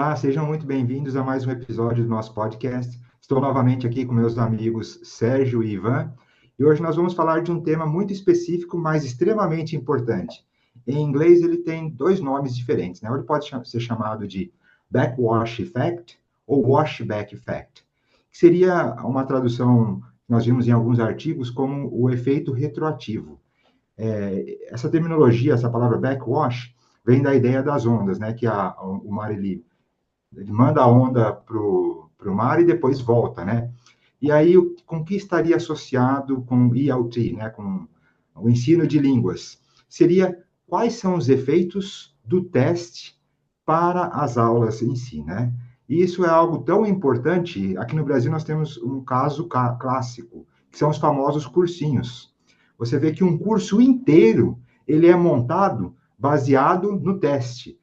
Olá, sejam muito bem-vindos a mais um episódio do nosso podcast. Estou novamente aqui com meus amigos Sérgio e Ivan, e hoje nós vamos falar de um tema muito específico, mas extremamente importante. Em inglês, ele tem dois nomes diferentes, né? Ele pode ser chamado de backwash effect ou washback effect, que seria uma tradução que nós vimos em alguns artigos como o efeito retroativo. Essa terminologia, essa palavra backwash, vem da ideia das ondas, né? Que o mar ele manda a onda para o mar e depois volta, né? E aí, com que estaria associado com ELT, né? Com o ensino de línguas? Seria quais são os efeitos do teste para as aulas em si, né? E isso é algo tão importante. Aqui no Brasil nós temos um caso clássico, que são os famosos cursinhos. Você vê que um curso inteiro ele é montado baseado no teste,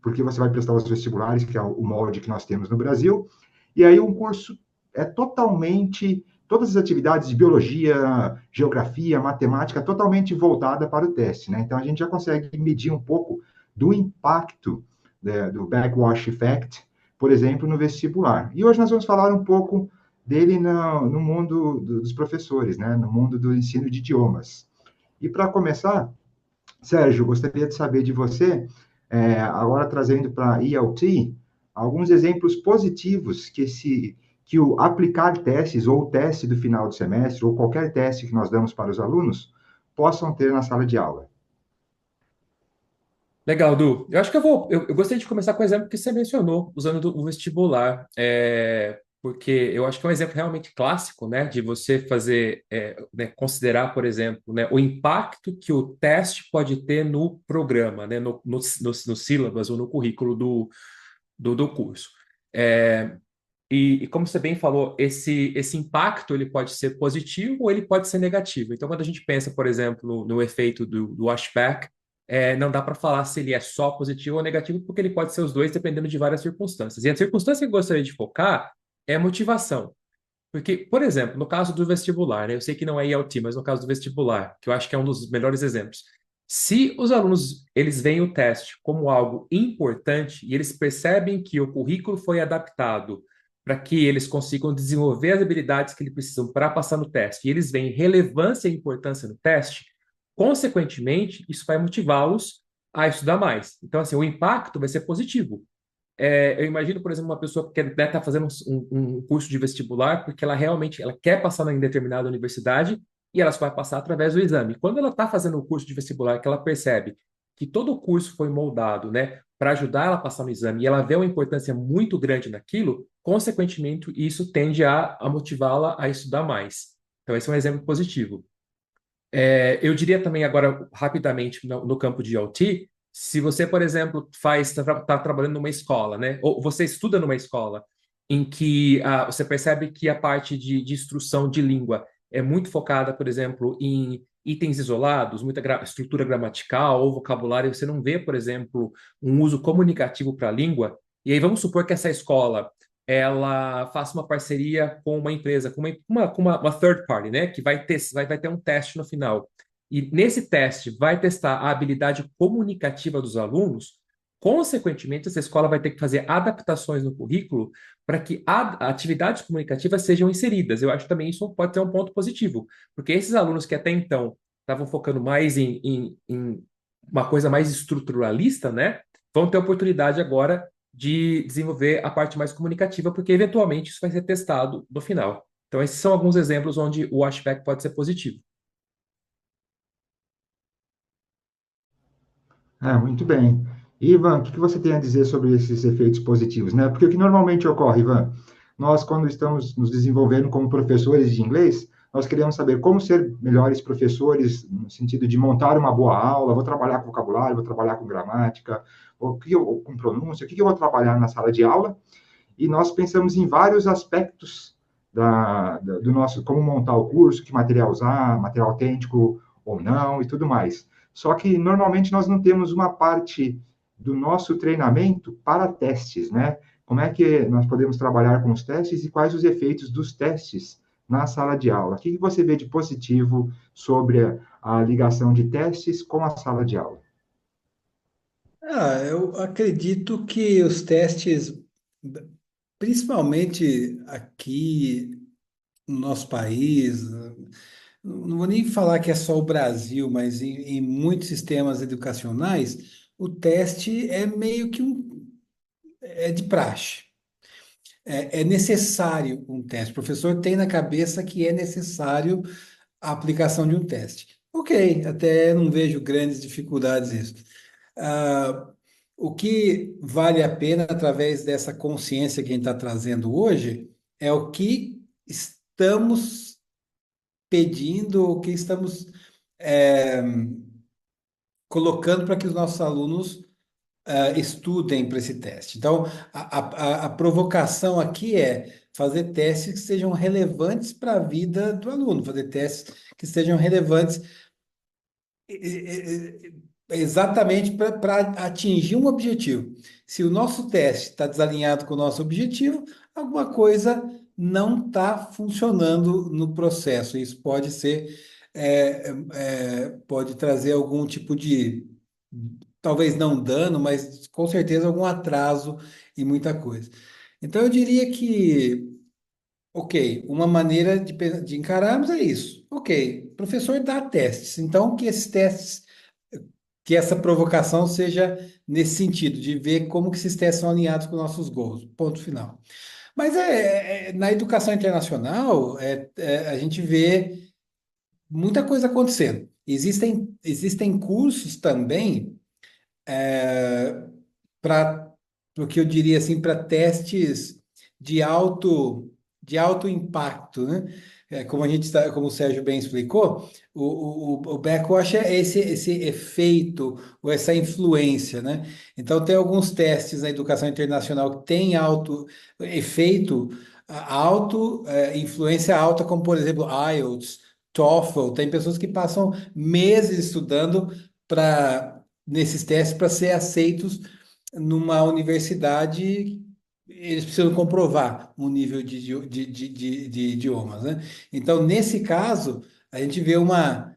porque você vai prestar os vestibulares, que é o molde que nós temos no Brasil, e aí um curso é totalmente, todas as atividades de biologia, geografia, matemática, totalmente voltada para o teste, né? Então a gente já consegue medir um pouco do impacto, né, do backwash effect, por exemplo, no vestibular. E hoje nós vamos falar um pouco dele no mundo dos professores, né? No mundo do ensino de idiomas. E para começar, Sérgio, gostaria de saber de você, agora trazendo para ELT, alguns exemplos positivos que o aplicar testes, ou o teste do final do semestre, ou qualquer teste que nós damos para os alunos, possam ter na sala de aula. Legal, Du. Eu acho que eu gostaria de começar com o exemplo que você mencionou, usando o vestibular, porque eu acho que é um exemplo realmente clássico, né, de você fazer, né, considerar, por exemplo, né, o impacto que o teste pode ter no programa, né, no sílabus ou no currículo do curso. É, e como você bem falou, esse impacto ele pode ser positivo ou ele pode ser negativo. Então, quando a gente pensa, por exemplo, no efeito do washback, não dá para falar se ele é só positivo ou negativo, porque ele pode ser os dois, dependendo de várias circunstâncias. E a circunstância que eu gostaria de focar é a motivação. Porque, por exemplo, no caso do vestibular, né, eu sei que não é IELT, mas no caso do vestibular, que eu acho que é um dos melhores exemplos. Se os alunos eles veem o teste como algo importante e eles percebem que o currículo foi adaptado para que eles consigam desenvolver as habilidades que eles precisam para passar no teste, e eles veem relevância e importância no teste, consequentemente, isso vai motivá-los a estudar mais. Então, assim, o impacto vai ser positivo. Eu imagino, por exemplo, uma pessoa que deve estar fazendo um curso de vestibular porque ela realmente ela quer passar em determinada universidade e ela só vai passar através do exame. Quando ela está fazendo o curso de vestibular, que ela percebe que todo o curso foi moldado, né, para ajudar ela a passar no exame e ela vê uma importância muito grande naquilo, consequentemente, isso tende a motivá-la a estudar mais. Então, esse é um exemplo positivo. Eu diria também agora, rapidamente, no campo de IoT, se você, por exemplo, está trabalhando numa escola, né? Ou você estuda numa escola em que você percebe que a parte de instrução de língua é muito focada, por exemplo, em itens isolados, muita estrutura gramatical ou vocabulário, e você não vê, por exemplo, um uso comunicativo para a língua, e aí vamos supor que essa escola ela faça uma parceria com uma empresa, com uma third party, né? Que vai ter um teste no final. E nesse teste vai testar a habilidade comunicativa dos alunos. Consequentemente, essa escola vai ter que fazer adaptações no currículo para que atividades comunicativas sejam inseridas. Eu acho também isso pode ser um ponto positivo, porque esses alunos que até então estavam focando mais em uma coisa mais estruturalista, né? Vão ter oportunidade agora de desenvolver a parte mais comunicativa, porque eventualmente isso vai ser testado no final. Então, esses são alguns exemplos onde o washback pode ser positivo. Muito bem. Ivan, o que você tem a dizer sobre esses efeitos positivos, né? Porque o que normalmente ocorre, Ivan, nós, quando estamos nos desenvolvendo como professores de inglês, nós queremos saber como ser melhores professores, no sentido de montar uma boa aula, vou trabalhar com vocabulário, vou trabalhar com gramática, com pronúncia, o que eu vou trabalhar na sala de aula, e nós pensamos em vários aspectos do nosso, como montar o curso, que material usar, material autêntico ou não, e tudo mais. Só que normalmente nós não temos uma parte do nosso treinamento para testes, né? Como é que nós podemos trabalhar com os testes e quais os efeitos dos testes na sala de aula? O que você vê de positivo sobre a ligação de testes com a sala de aula? Eu acredito que os testes, principalmente aqui no nosso país, não vou nem falar que é só o Brasil, mas em muitos sistemas educacionais, o teste é meio que é de praxe. É necessário um teste. O professor tem na cabeça que é necessário a aplicação de um teste. Ok, até não vejo grandes dificuldades nisso. Ah, o que vale a pena, através dessa consciência que a gente está trazendo hoje, é o que estamos pedindo, o que estamos é, colocando para que os nossos alunos estudem para esse teste. Então, a provocação aqui é fazer testes que sejam relevantes para a vida do aluno, fazer testes que sejam relevantes exatamente para atingir um objetivo. Se o nosso teste está desalinhado com o nosso objetivo, alguma coisa não está funcionando no processo. Isso pode ser, pode trazer algum tipo de, talvez não dano, mas com certeza algum atraso em muita coisa. Então, eu diria que ok, uma maneira de encararmos é isso. Ok, o professor dá testes, então que esses testes, que essa provocação seja nesse sentido, de ver como que esses testes são alinhados com nossos goals, ponto final. Mas na educação internacional, a gente vê muita coisa acontecendo. Existem cursos também para o que eu diria assim, para testes de de alto impacto, né? Como a gente como o Sérgio bem explicou, o backwash é esse efeito ou essa influência, né? Então tem alguns testes na educação internacional que têm alto efeito, alto, influência alta, como por exemplo IELTS, TOEFL. Tem pessoas que passam meses estudando para nesses testes para ser aceitos numa universidade. Eles precisam comprovar um nível de idiomas, né? Então, nesse caso, a gente vê uma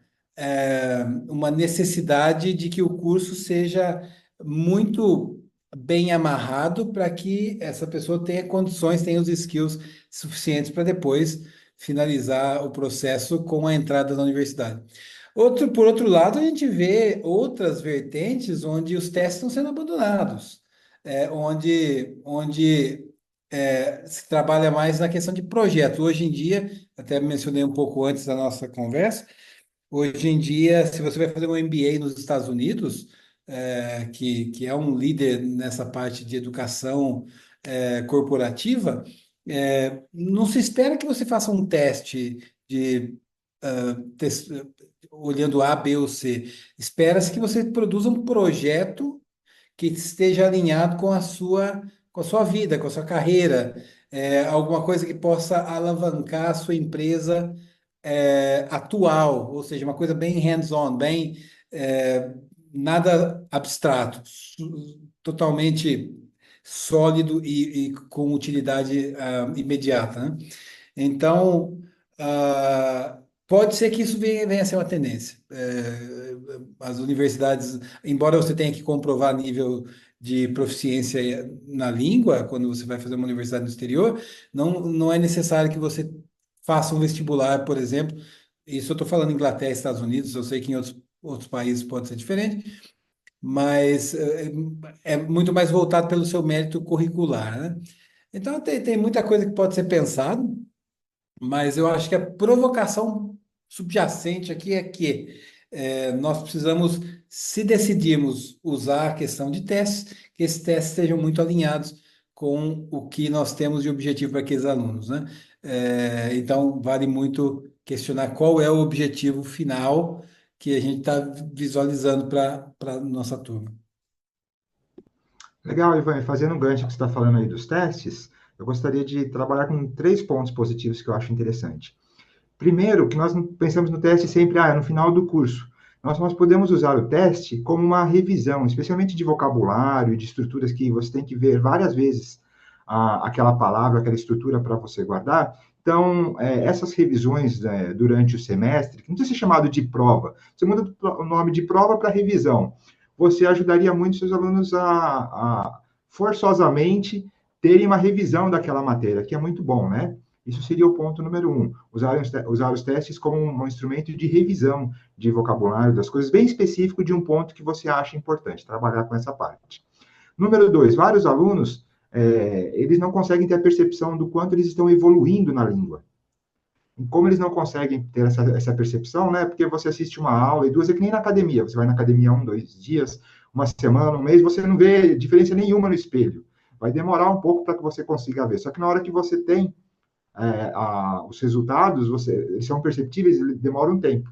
necessidade de que o curso seja muito bem amarrado para que essa pessoa tenha condições, tenha os skills suficientes para depois finalizar o processo com a entrada na universidade. Por outro lado, a gente vê outras vertentes onde os testes estão sendo abandonados, onde se trabalha mais na questão de projeto. Hoje em dia, até mencionei um pouco antes da nossa conversa, hoje em dia, se você vai fazer um MBA nos Estados Unidos, que é um líder nessa parte de educação corporativa, não se espera que você faça um teste de tes- olhando A, B ou C. Espera-se que você produza um projeto que esteja alinhado com a sua vida, com a sua carreira, alguma coisa que possa alavancar a sua empresa atual, ou seja, uma coisa bem hands-on, bem nada abstrato, totalmente sólido e com utilidade imediata, né? Então, pode ser que isso venha a ser uma tendência. As universidades, embora você tenha que comprovar nível de proficiência na língua, quando você vai fazer uma universidade no exterior, não é necessário que você faça um vestibular, por exemplo. Isso eu estou falando Inglaterra e Estados Unidos, eu sei que em outros países pode ser diferente, mas é muito mais voltado pelo seu mérito curricular, né? Então, tem muita coisa que pode ser pensado, mas eu acho que a provocação subjacente aqui é que nós precisamos, se decidirmos usar a questão de testes, que esses testes estejam muito alinhados com o que nós temos de objetivo para aqueles alunos, né? Então, vale muito questionar qual é o objetivo final que a gente está visualizando para a nossa turma. Legal, Ivan, fazendo um gancho que você está falando aí dos testes, eu gostaria de trabalhar com 3 pontos positivos que eu acho interessante. Primeiro, que nós pensamos no teste sempre, no final do curso. Nós podemos usar o teste como uma revisão, especialmente de vocabulário, de estruturas que você tem que ver várias vezes aquela palavra, aquela estrutura para você guardar. Então, essas revisões durante o semestre, que não precisa ser chamado de prova, você muda o nome de prova para revisão. você ajudaria muito seus alunos a forçosamente terem uma revisão daquela matéria, que é muito bom, né? Isso seria o ponto número um, usar os testes como um instrumento de revisão de vocabulário, das coisas bem específico de um ponto que você acha importante, trabalhar com essa parte. Número dois, vários alunos, eles não conseguem ter a percepção do quanto eles estão evoluindo na língua. E como eles não conseguem ter essa percepção, né? Porque você assiste uma aula e duas, é que nem na academia. Você vai na academia 1, 2 dias, uma semana, um mês, você não vê diferença nenhuma no espelho. Vai demorar um pouco para que você consiga ver. Só que na hora que você tem os resultados, eles são perceptíveis, eles demoram um tempo.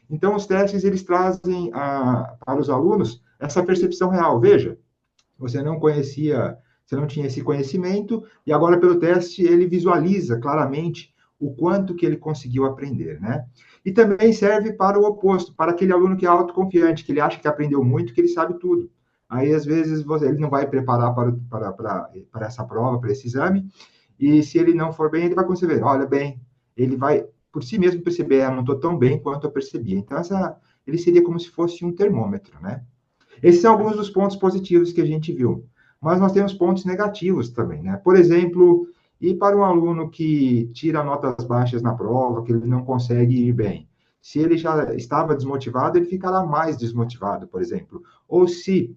Então, os testes, eles trazem para os alunos essa percepção real. Veja, você não conhecia, você não tinha esse conhecimento, e agora, pelo teste, ele visualiza claramente o quanto que ele conseguiu aprender, né? E também serve para o oposto, para aquele aluno que é autoconfiante, que ele acha que aprendeu muito, que ele sabe tudo. Aí, às vezes, ele não vai preparar para essa prova, para esse exame, e se ele não for bem, ele vai conseguir, olha bem, ele vai, por si mesmo, perceber, não estou tão bem quanto eu percebia. Então, ele seria como se fosse um termômetro, né? Esses são alguns dos pontos positivos que a gente viu. Mas nós temos pontos negativos também, né? Por exemplo, ir para um aluno que tira notas baixas na prova, que ele não consegue ir bem. Se ele já estava desmotivado, ele ficará mais desmotivado, por exemplo. Ou se,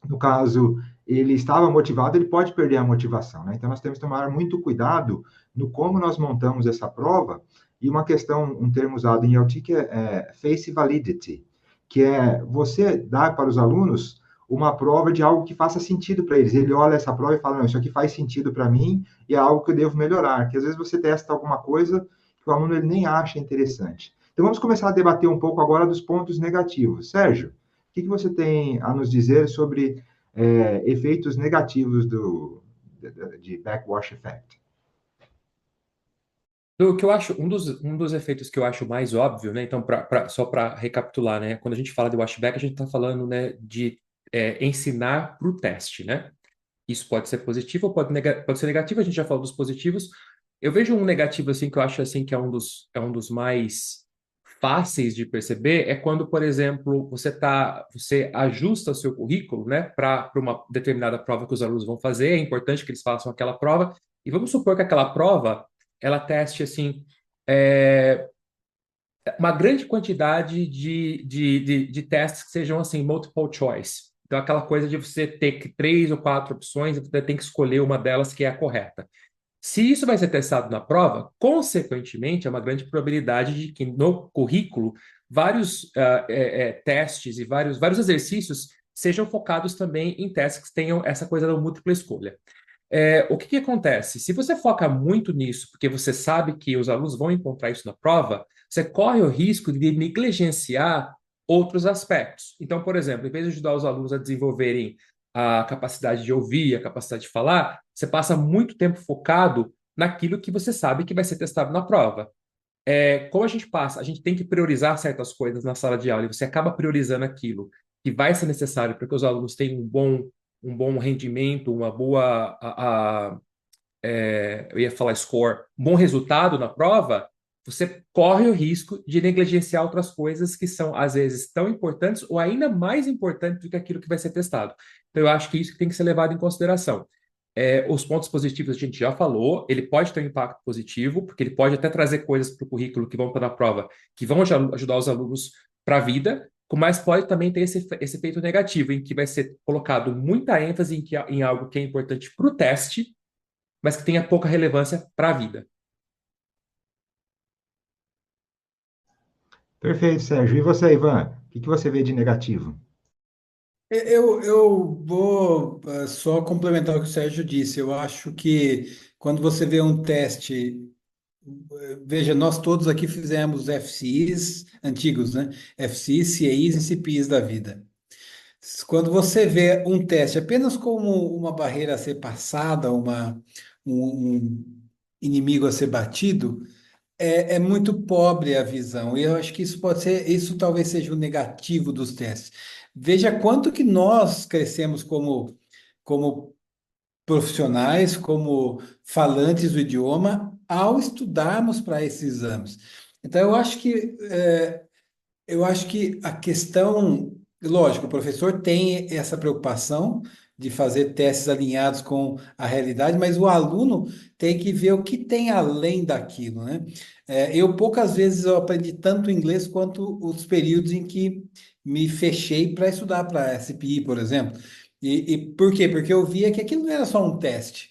no caso, ele estava motivado, ele pode perder a motivação, né? Então, nós temos que tomar muito cuidado no como nós montamos essa prova. E uma questão, um termo usado em LT, que é face validity, que é você dar para os alunos uma prova de algo que faça sentido para eles. Ele olha essa prova e fala, não, isso aqui faz sentido para mim e é algo que eu devo melhorar. Que às vezes você testa alguma coisa que o aluno ele nem acha interessante. Então, vamos começar a debater um pouco agora dos pontos negativos. Sérgio, o que você tem a nos dizer sobre efeitos negativos de backwash effect? O que eu acho, um dos efeitos que eu acho mais óbvio, né? Então, só para recapitular, né? Quando a gente fala de washback, a gente está falando, né, de ensinar para o teste, né? Isso pode ser positivo ou pode ser negativo, a gente já falou dos positivos. Eu vejo um negativo, assim, que eu acho, assim, que é um dos mais fáceis de perceber, é quando, por exemplo, você ajusta o seu currículo, né, para uma determinada prova que os alunos vão fazer, é importante que eles façam aquela prova, e vamos supor que aquela prova, ela teste, assim, é, uma grande quantidade de testes que sejam, assim, multiple choice. Então, aquela coisa de você ter três ou quatro opções, e você tem que escolher uma delas que é a correta. Se isso vai ser testado na prova, consequentemente, é uma grande probabilidade de que no currículo vários testes e vários exercícios sejam focados também em testes que tenham essa coisa da múltipla escolha. O que acontece? Se você foca muito nisso, porque você sabe que os alunos vão encontrar isso na prova, você corre o risco de negligenciar outros aspectos. Então, por exemplo, em vez de ajudar os alunos a desenvolverem a capacidade de ouvir, a capacidade de falar, você passa muito tempo focado naquilo que você sabe que vai ser testado na prova. Como a gente passa, a gente tem que priorizar certas coisas na sala de aula, e você acaba priorizando aquilo que vai ser necessário para que os alunos tenham um bom rendimento, uma boa, eu ia falar score, um bom resultado na prova, você corre o risco de negligenciar outras coisas que são, às vezes, tão importantes ou ainda mais importantes do que aquilo que vai ser testado. Então, eu acho que isso tem que ser levado em consideração. Os pontos positivos a gente já falou, ele pode ter um impacto positivo, porque ele pode até trazer coisas para o currículo que vão para a prova, que vão ajudar os alunos para a vida, mas pode também ter esse efeito negativo, em que vai ser colocado muita ênfase em algo que é importante para o teste, mas que tenha pouca relevância para a vida. Perfeito, Sérgio. E você, Ivan? O que você vê de negativo? Eu vou só complementar o que o Sérgio disse. Eu acho que quando você vê um teste, veja, nós todos aqui fizemos FCIs antigos, né? FCIs, CAIs e CPIs da vida. Quando você vê um teste apenas como uma barreira a ser passada, um inimigo a ser batido, é muito pobre a visão. E eu acho que isso talvez seja o negativo dos testes. Veja quanto que nós crescemos como profissionais, como falantes do idioma, ao estudarmos para esses exames. Então, eu acho que a questão lógico, o professor tem essa preocupação de fazer testes alinhados com a realidade, mas o aluno tem que ver o que tem além daquilo, né? Eu poucas vezes eu aprendi tanto inglês quanto os períodos em que me fechei para estudar para SPI, por exemplo. E por quê? Porque eu via que aquilo não era só um teste.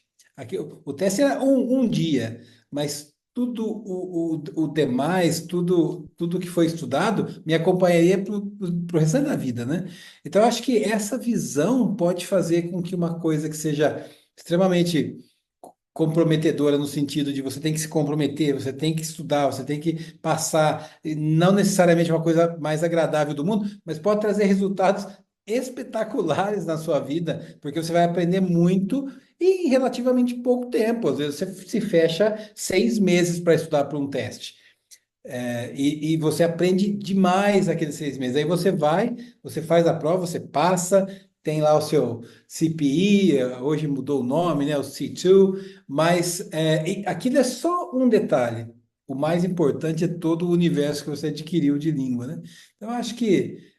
O teste era um dia, mas tudo o demais, tudo que foi estudado, me acompanharia para o restante da vida, né? Então, eu acho que essa visão pode fazer com que uma coisa que seja extremamente comprometedora no sentido de você tem que se comprometer, você tem que estudar, você tem que passar, e não necessariamente uma coisa mais agradável do mundo, mas pode trazer resultados espetaculares na sua vida, porque você vai aprender muito em relativamente pouco tempo. Às vezes você se fecha 6 meses para estudar para um teste. E você aprende demais aqueles 6 meses. Aí você vai, você faz a prova, você passa, tem lá o seu CPI, hoje mudou o nome, né? O C2, mas e aquilo é só um detalhe. O mais importante é todo o universo que você adquiriu de língua, né? Então, eu acho que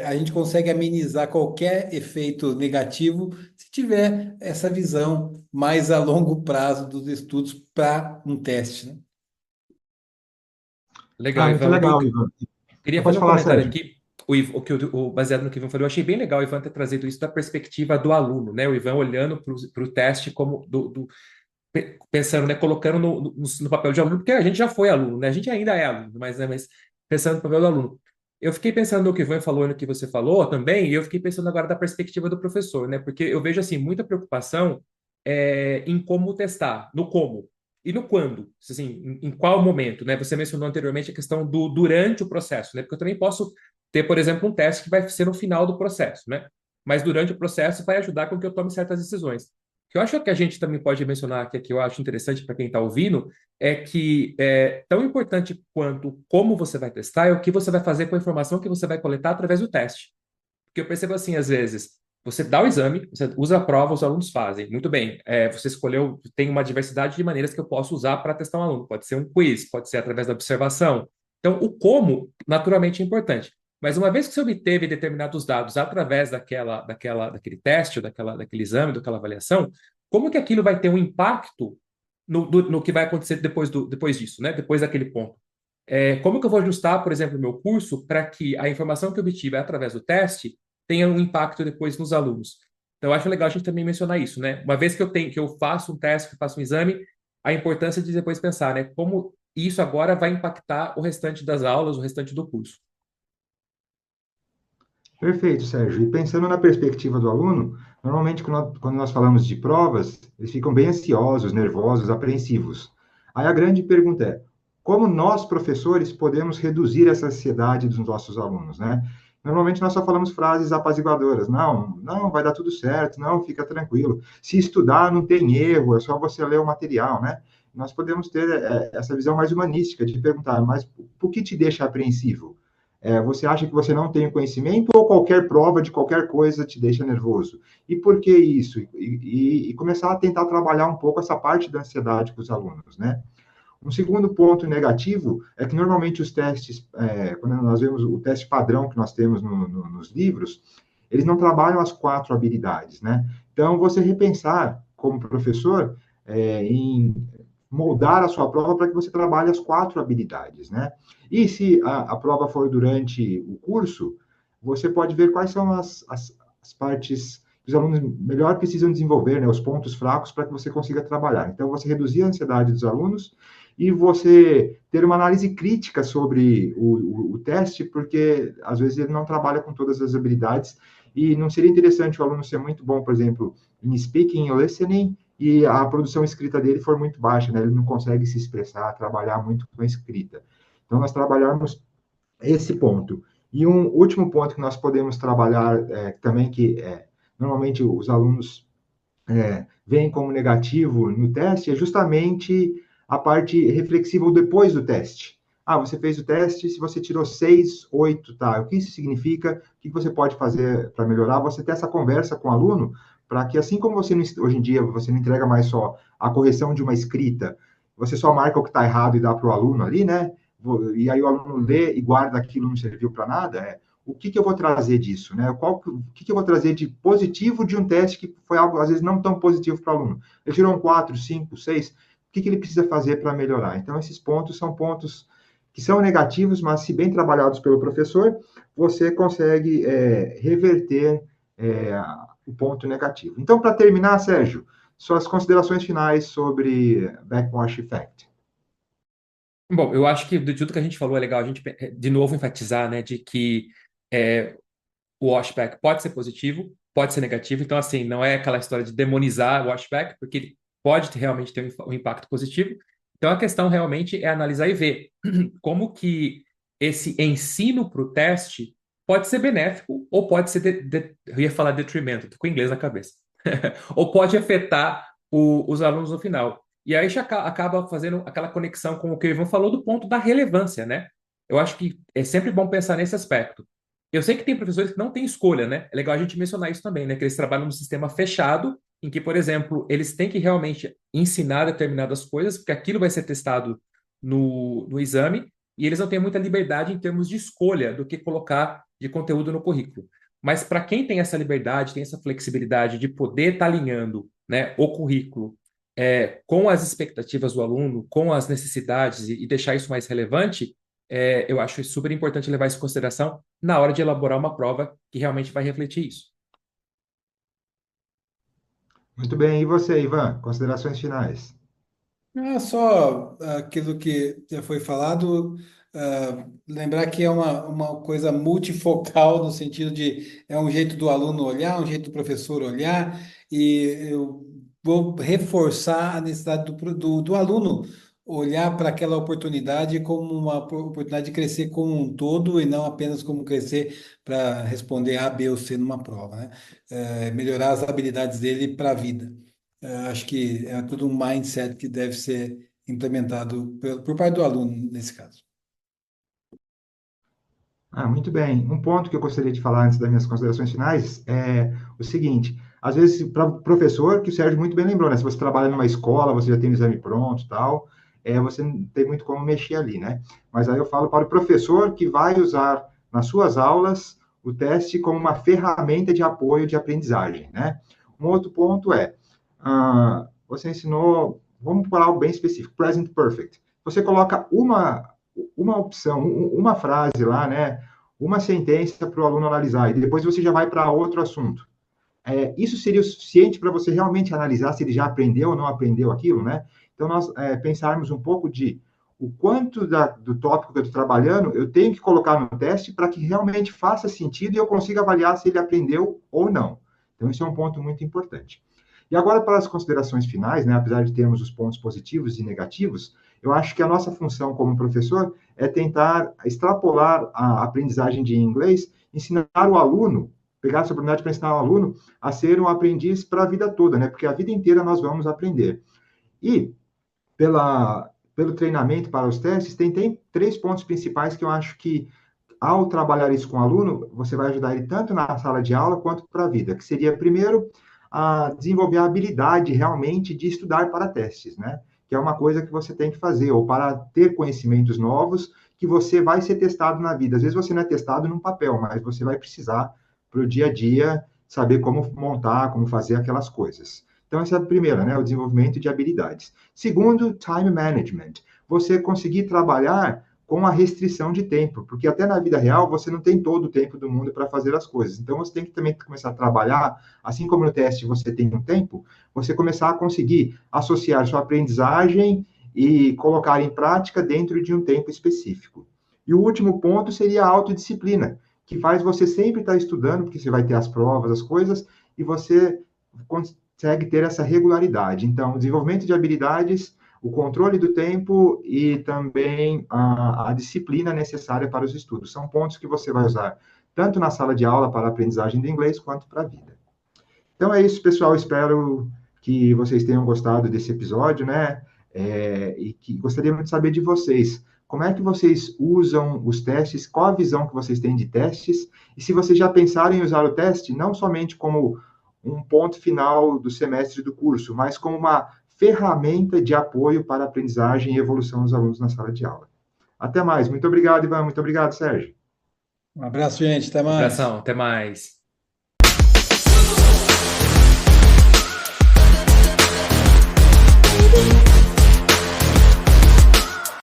a gente consegue amenizar qualquer efeito negativo se tiver essa visão mais a longo prazo dos estudos para um teste, né? Legal, Ah, muito Ivan. legal, Ivan. Queria fazer Pode um falar, comentário Sérgio. aqui, baseado no que o Ivan falou. Eu achei bem legal o Ivan ter trazido isso da perspectiva do aluno, né? O Ivan olhando para o teste como pensando, né? Colocando no papel de aluno, porque a gente já foi aluno, né? A gente ainda é aluno, mas, né? Mas pensando no papel do aluno. Eu fiquei pensando no que o Ivan falou e no que você falou também, e eu fiquei pensando agora da perspectiva do professor, né? Porque eu vejo assim muita preocupação em como testar, no como. E no quando, assim, em qual momento, né? Você mencionou anteriormente a questão do durante o processo, né? Porque eu também posso ter, por exemplo, um teste que vai ser no final do processo, né? Mas durante o processo vai ajudar com que eu tome certas decisões. O que eu acho que a gente também pode mencionar aqui, que eu acho interessante para quem está ouvindo, é que é tão importante quanto como você vai testar é o que você vai fazer com a informação que você vai coletar através do teste. Porque eu percebo assim, às vezes, você dá o exame, você usa a prova, os alunos fazem. Muito bem, você escolheu, tem uma diversidade de maneiras que eu posso usar para testar um aluno. Pode ser um quiz, pode ser através da observação. Então, o como, naturalmente, é importante. Mas uma vez que você obteve determinados dados através daquele teste, ou daquele exame, daquela avaliação, como que aquilo vai ter um impacto no que vai acontecer depois disso, né? Depois daquele ponto? Como que eu vou ajustar, por exemplo, o meu curso para que a informação que eu obtive através do teste tenha um impacto depois nos alunos? Então, eu acho legal a gente também mencionar isso, né? Uma vez que eu faço um teste, que eu faço um exame, a importância de depois pensar, né? Como isso agora vai impactar o restante das aulas, o restante do curso. Perfeito, Sérgio. E pensando na perspectiva do aluno, normalmente quando nós falamos de provas, eles ficam bem ansiosos, nervosos, apreensivos. Aí a grande pergunta é: como nós, professores, podemos reduzir essa ansiedade dos nossos alunos, né? Normalmente nós só falamos frases apaziguadoras. Não, não, vai dar tudo certo, não, fica tranquilo. Se estudar, não tem erro, é só você ler o material, né? Nós podemos ter essa visão mais humanística de perguntar, mas por que te deixa apreensivo? Você acha que você não tem o conhecimento ou qualquer prova de qualquer coisa te deixa nervoso? E por que isso? E começar a tentar trabalhar um pouco essa parte da ansiedade com os alunos, né? Um segundo ponto negativo é que normalmente os testes, quando nós vemos o teste padrão que nós temos nos livros, eles não trabalham as 4 habilidades, né? Então, você repensar como professor em moldar a sua prova para que você trabalhe as 4 habilidades, né? E se a prova for durante o curso, você pode ver quais são as partes que os alunos melhor precisam desenvolver, né? Os pontos fracos para que você consiga trabalhar. Então, você reduzir a ansiedade dos alunos e você ter uma análise crítica sobre o teste, porque às vezes ele não trabalha com todas as habilidades e não seria interessante o aluno ser muito bom, por exemplo, em speaking e listening, e a produção escrita dele for muito baixa, né? Ele não consegue se expressar, trabalhar muito com a escrita. Então, nós trabalharmos esse ponto. E um último ponto que nós podemos trabalhar também, que normalmente os alunos veem como negativo no teste, é justamente a parte reflexiva depois do teste. Ah, você fez o teste, se você tirou 6, 8, tá? O que isso significa? O que você pode fazer para melhorar? Você ter essa conversa com o aluno, para que assim como você hoje em dia você não entrega mais só a correção de uma escrita, você só marca o que está errado e dá para o aluno ali, né? E aí o aluno lê e guarda aquilo, não serviu para nada. o que que eu vou trazer disso, né? O que que eu vou trazer de positivo de um teste que foi algo, às vezes, não tão positivo para o aluno? Ele tirou um 4, 5, 6, o que que ele precisa fazer para melhorar? Então, esses pontos são pontos que são negativos, mas se bem trabalhados pelo professor, você consegue reverter é, o ponto negativo. Então, para terminar, Sérgio, suas considerações finais sobre backwash effect. Bom, eu acho que de tudo que a gente falou é legal a gente, de novo, enfatizar, né, de que o washback pode ser positivo, pode ser negativo. Então, assim, não é aquela história de demonizar o washback, porque ele pode realmente ter um impacto positivo. Então, a questão realmente é analisar e ver como que esse ensino para o teste pode ser benéfico ou pode ser, eu ia falar detrimento, tô com o inglês na cabeça, ou pode afetar os alunos no final. E aí já acaba fazendo aquela conexão com o que o Ivan falou do ponto da relevância, né? Eu acho que é sempre bom pensar nesse aspecto. Eu sei que tem professores que não têm escolha, né? É legal a gente mencionar isso também, né? Que eles trabalham num sistema fechado, em que, por exemplo, eles têm que realmente ensinar determinadas coisas, porque aquilo vai ser testado no exame, e eles não têm muita liberdade em termos de escolha do que colocar de conteúdo no currículo. Mas para quem tem essa liberdade, tem essa flexibilidade de poder estar alinhando, né, o currículo com as expectativas do aluno, com as necessidades e deixar isso mais relevante, eu acho super importante levar isso em consideração na hora de elaborar uma prova que realmente vai refletir isso. Muito bem, e você, Ivan? Considerações finais. Só aquilo que já foi falado, lembrar que é uma coisa multifocal, no sentido de é um jeito do aluno olhar, um jeito do professor olhar, e eu vou reforçar a necessidade do aluno olhar para aquela oportunidade como uma oportunidade de crescer como um todo e não apenas como crescer para responder A, B ou C numa prova, né? Melhorar as habilidades dele para a vida. Acho que é tudo um mindset que deve ser implementado por parte do aluno, nesse caso. Muito bem. Um ponto que eu gostaria de falar antes das minhas considerações finais é o seguinte: às vezes, para o professor, que o Sérgio muito bem lembrou, né? Se você trabalha numa escola, você já tem o exame pronto e tal, você não tem muito como mexer ali, né? Mas aí eu falo para o professor que vai usar nas suas aulas o teste como uma ferramenta de apoio de aprendizagem, né? Um outro ponto você ensinou, vamos para algo bem específico, present perfect. Você coloca uma opção, uma frase lá, né? Uma sentença para o aluno analisar, e depois você já vai para outro assunto. Isso seria o suficiente para você realmente analisar se ele já aprendeu ou não aprendeu aquilo, né? Então, nós pensarmos um pouco de o quanto do tópico que eu estou trabalhando eu tenho que colocar no teste para que realmente faça sentido e eu consiga avaliar se ele aprendeu ou não. Então, isso é um ponto muito importante. E agora, para as considerações finais, né, apesar de termos os pontos positivos e negativos, eu acho que a nossa função como professor é tentar extrapolar a aprendizagem de inglês, ensinar o aluno, pegar essa oportunidade para ensinar o aluno a ser um aprendiz para a vida toda, né? Porque a vida inteira nós vamos aprender. E pelo treinamento para os testes, tem três pontos principais que eu acho que, ao trabalhar isso com o aluno, você vai ajudar ele tanto na sala de aula quanto para a vida, que seria, primeiro, a desenvolver a habilidade realmente de estudar para testes, né? Que é uma coisa que você tem que fazer, ou para ter conhecimentos novos que você vai ser testado na vida. Às vezes você não é testado num papel, mas você vai precisar, para o dia a dia, saber como montar, como fazer aquelas coisas. Então, essa é a primeira, né? O desenvolvimento de habilidades. Segundo, time management. Você conseguir trabalhar com a restrição de tempo, porque até na vida real você não tem todo o tempo do mundo para fazer as coisas. Então você tem que também começar a trabalhar, assim como no teste você tem um tempo, você começar a conseguir associar sua aprendizagem e colocar em prática dentro de um tempo específico. E o último ponto seria a autodisciplina, que faz você sempre estar estudando, porque você vai ter as provas, as coisas, e você consegue ter essa regularidade. Então, o desenvolvimento de habilidades, o controle do tempo e também a disciplina necessária para os estudos. São pontos que você vai usar tanto na sala de aula para a aprendizagem do inglês, quanto para a vida. Então é isso, pessoal. Espero que vocês tenham gostado desse episódio, né? E que gostaria muito de saber de vocês. Como é que vocês usam os testes? Qual a visão que vocês têm de testes? E se vocês já pensaram em usar o teste, não somente como um ponto final do semestre do curso, mas como uma ferramenta de apoio para a aprendizagem e evolução dos alunos na sala de aula. Até mais. Muito obrigado, Ivan. Muito obrigado, Sérgio. Um abraço, gente. Até mais. Abração, até mais.